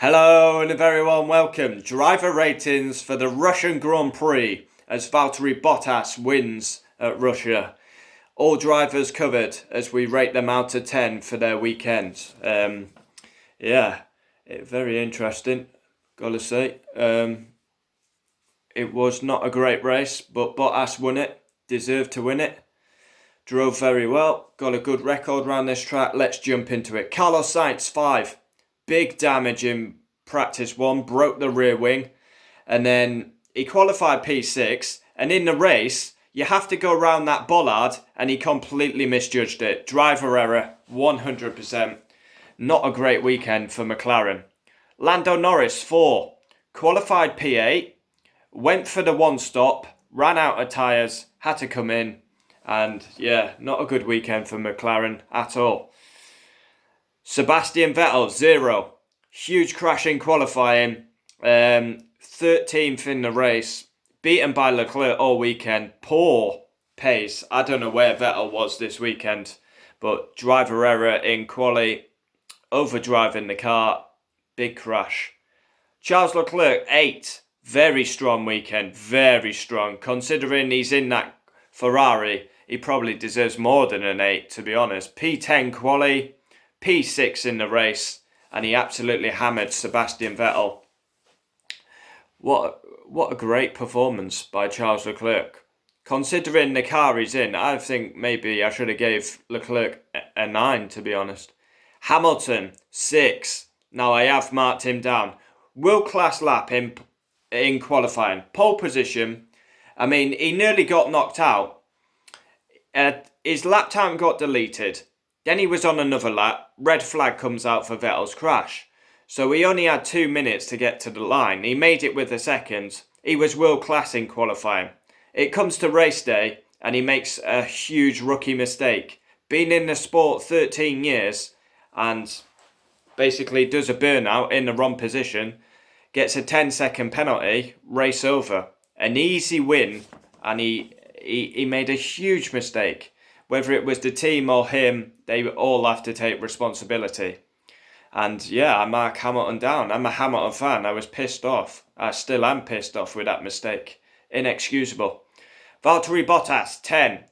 Hello and a very warm welcome. Driver ratings for the Russian Grand Prix as Valtteri Bottas wins at Russia. All drivers covered as we rate them out of 10 for their weekend. Very interesting, gotta say. It was not a great race, but Bottas won it, deserved to win it. Drove very well, got a good record around this track. Let's jump into it. Carlos Sainz, 5. Big damage in practice 1, broke the rear wing, and then he qualified P6, and in the race, you have to go around that bollard, and he completely misjudged it. Driver error, 100%. Not a great weekend for McLaren. Lando Norris, 4. Qualified P8, went for the one stop, ran out of tyres, had to come in, and not a good weekend for McLaren at all. Sebastian Vettel, 0. Huge crash in qualifying, 13th in the race, beaten by Leclerc all weekend. Poor pace. I don't know where Vettel was this weekend, but driver error in quali, overdriving the car, big crash. Charles Leclerc, 8. Very strong weekend, very strong. Considering he's in that Ferrari, he probably deserves more than an 8, to be honest. P10 quali, P6 in the race, and he absolutely hammered Sebastian Vettel. What a great performance by Charles Leclerc. Considering the car he's in, I think maybe I should have gave Leclerc a 9, to be honest. Hamilton, 6. Now I have marked him down. World-class lap in qualifying. Pole position. I mean, he nearly got knocked out. His lap time got deleted. Then he was on another lap. Red flag comes out for Vettel's crash. So he only had 2 minutes to get to the line. He made it with a second. He was world class in qualifying. It comes to race day and he makes a huge rookie mistake. Been in the sport 13 years and basically does a burnout in the wrong position. Gets a 10-second penalty. Race over. An easy win, and he made a huge mistake. Whether it was the team or him, they all have to take responsibility. And I mark Hamilton down. I'm a Hamilton fan. I was pissed off. I still am pissed off with that mistake. Inexcusable. Valtteri Bottas, 10.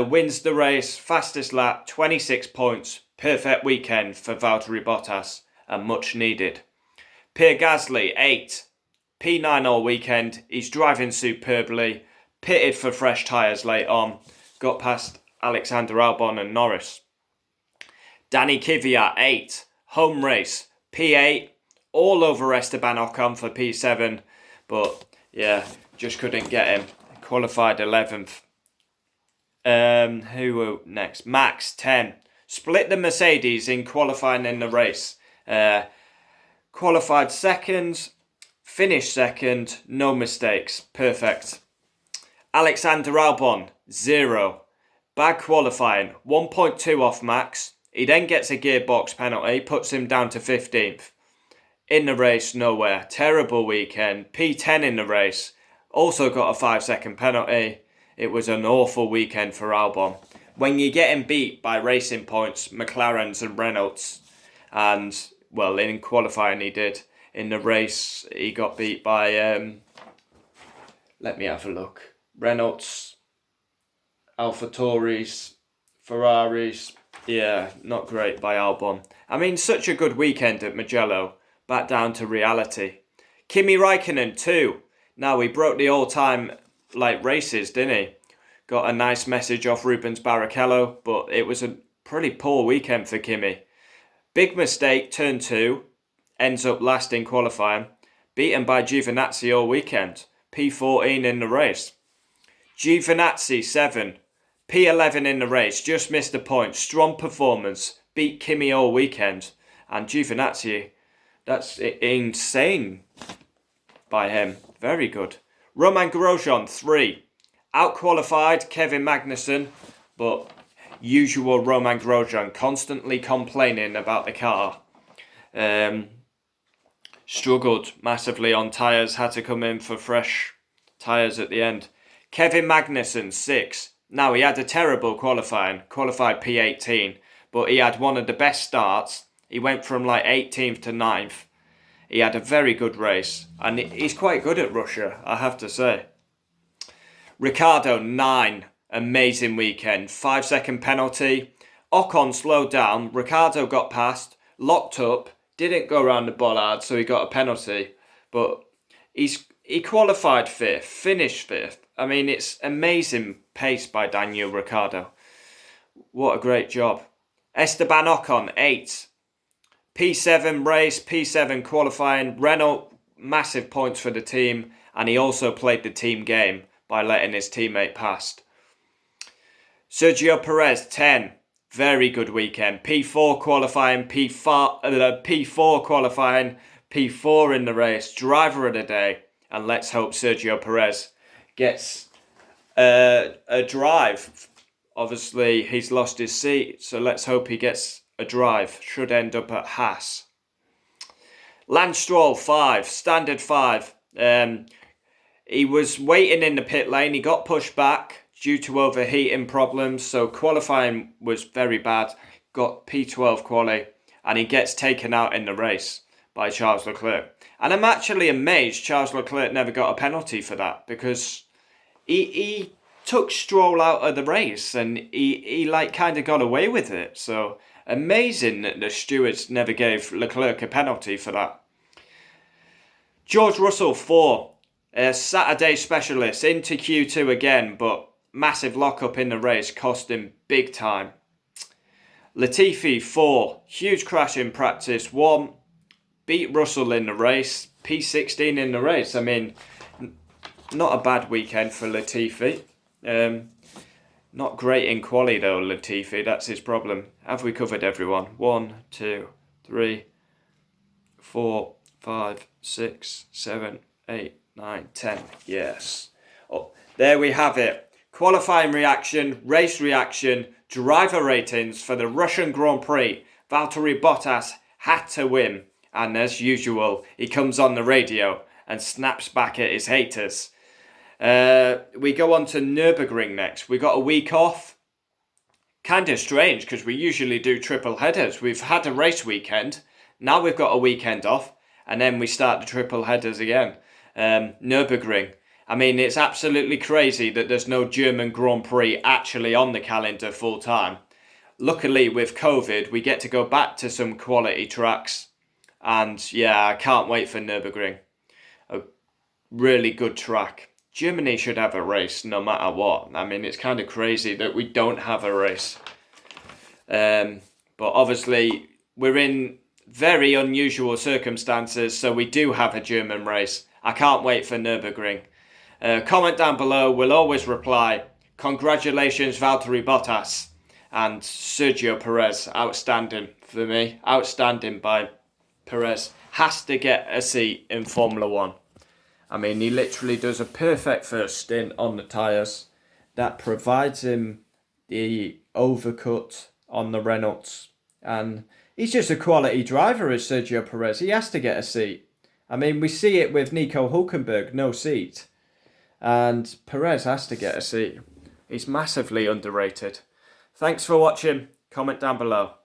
Wins the race, fastest lap, 26 points. Perfect weekend for Valtteri Bottas, and much needed. Pierre Gasly, 8. P9 all weekend. He's driving superbly. Pitted for fresh tyres late on. Got past Alexander Albon and Norris. Danny Kvyat, 8. Home race, P8. All over Esteban Ocon for P7. But, just couldn't get him. Qualified 11th. Who next? Max, 10. Split the Mercedes in qualifying in the race. Qualified second. Finished second. No mistakes. Perfect. Alexander Albon, 0. Bad qualifying, 1.2 off Max. He then gets a gearbox penalty, puts him down to 15th. In the race, nowhere. Terrible weekend. P10 in the race. Also got a 5-second penalty. It was an awful weekend for Albon. When you're getting beat by racing points, McLarens and Renaults, and, in qualifying he did. In the race, he got beat by, let me have a look. Renaults, AlphaTauris, Ferraris. Not great by Albon. I mean, such a good weekend at Mugello. Back down to reality. Kimi Raikkonen, 2. Now, he broke the all-time races, didn't he? Got a nice message off Rubens Barrichello, but it was a pretty poor weekend for Kimi. Big mistake, turn 2. Ends up last in qualifying. Beaten by Giovinazzi all weekend. P14 in the race. Giovinazzi, 7. P11 in the race, just missed a point. Strong performance, beat Kimi all weekend. And Giovinazzi, that's insane by him. Very good. Romain Grosjean, 3. Out-qualified Kevin Magnussen, but usual Romain Grosjean, constantly complaining about the car. Struggled massively on tyres, had to come in for fresh tyres at the end. Kevin Magnussen, 6. Now, he had a terrible qualifying, qualified P18, but he had one of the best starts. He went from like 18th to 9th. He had a very good race. And he's quite good at Russia, I have to say. Ricciardo, 9. Amazing weekend. 5-second penalty. Ocon slowed down. Ricciardo got past. Locked up. Didn't go around the bollard, so he got a penalty. But he qualified 5th. Finished 5th. I mean, it's amazing pace by Daniel Ricciardo. What a great job. Esteban Ocon, 8. P7 race, P7 qualifying. Renault, massive points for the team. And he also played the team game by letting his teammate past. Sergio Perez, 10. Very good weekend. P4 qualifying, P4 qualifying, P4 in the race. Driver of the day. And let's hope Sergio Perez gets a drive. Obviously, he's lost his seat, so let's hope he gets a drive. Should end up at Haas. Lance Stroll, 5. Standard 5. He was waiting in the pit lane. He got pushed back due to overheating problems, so qualifying was very bad. Got P12 quali, and he gets taken out in the race by Charles Leclerc. And I'm actually amazed Charles Leclerc never got a penalty for that, because he took Stroll out of the race and he like kind of got away with it. So amazing that the stewards never gave Leclerc a penalty for that. George Russell, 4. Saturday specialist into Q2 again, but massive lockup in the race cost him big time. Latifi, 4. Huge crash in practice. 1. Beat Russell in the race. P16 in the race. I mean, not a bad weekend for Latifi. Not great in quali though, Latifi. That's his problem. Have we covered everyone? 1, 2, 3, 4, 5, 6, 7, 8, 9, 10. Yes. Oh, there we have it. Qualifying reaction, race reaction, driver ratings for the Russian Grand Prix. Valtteri Bottas had to win. And as usual, he comes on the radio and snaps back at his haters. We go on to Nürburgring next. We got a week off. Kind of strange because we usually do triple headers. We've had a race weekend. Now we've got a weekend off. And then we start the triple headers again. Nürburgring. I mean, it's absolutely crazy that there's no German Grand Prix actually on the calendar full time. Luckily, with COVID, we get to go back to some quality tracks. And yeah, I can't wait for Nürburgring. A really good track. Germany should have a race no matter what. I mean, it's kind of crazy that we don't have a race. But obviously, we're in very unusual circumstances, so we do have a German race. I can't wait for Nürburgring. Comment down below. We'll always reply. Congratulations, Valtteri Bottas and Sergio Perez. Outstanding for me. Outstanding by Perez. Has to get a seat in Formula 1. I mean, he literally does a perfect first stint on the tyres. That provides him the overcut on the Renaults. And he's just a quality driver as Sergio Perez. He has to get a seat. I mean, we see it with Nico Hülkenberg, no seat. And Perez has to get a seat. He's massively underrated. Thanks for watching. Comment down below.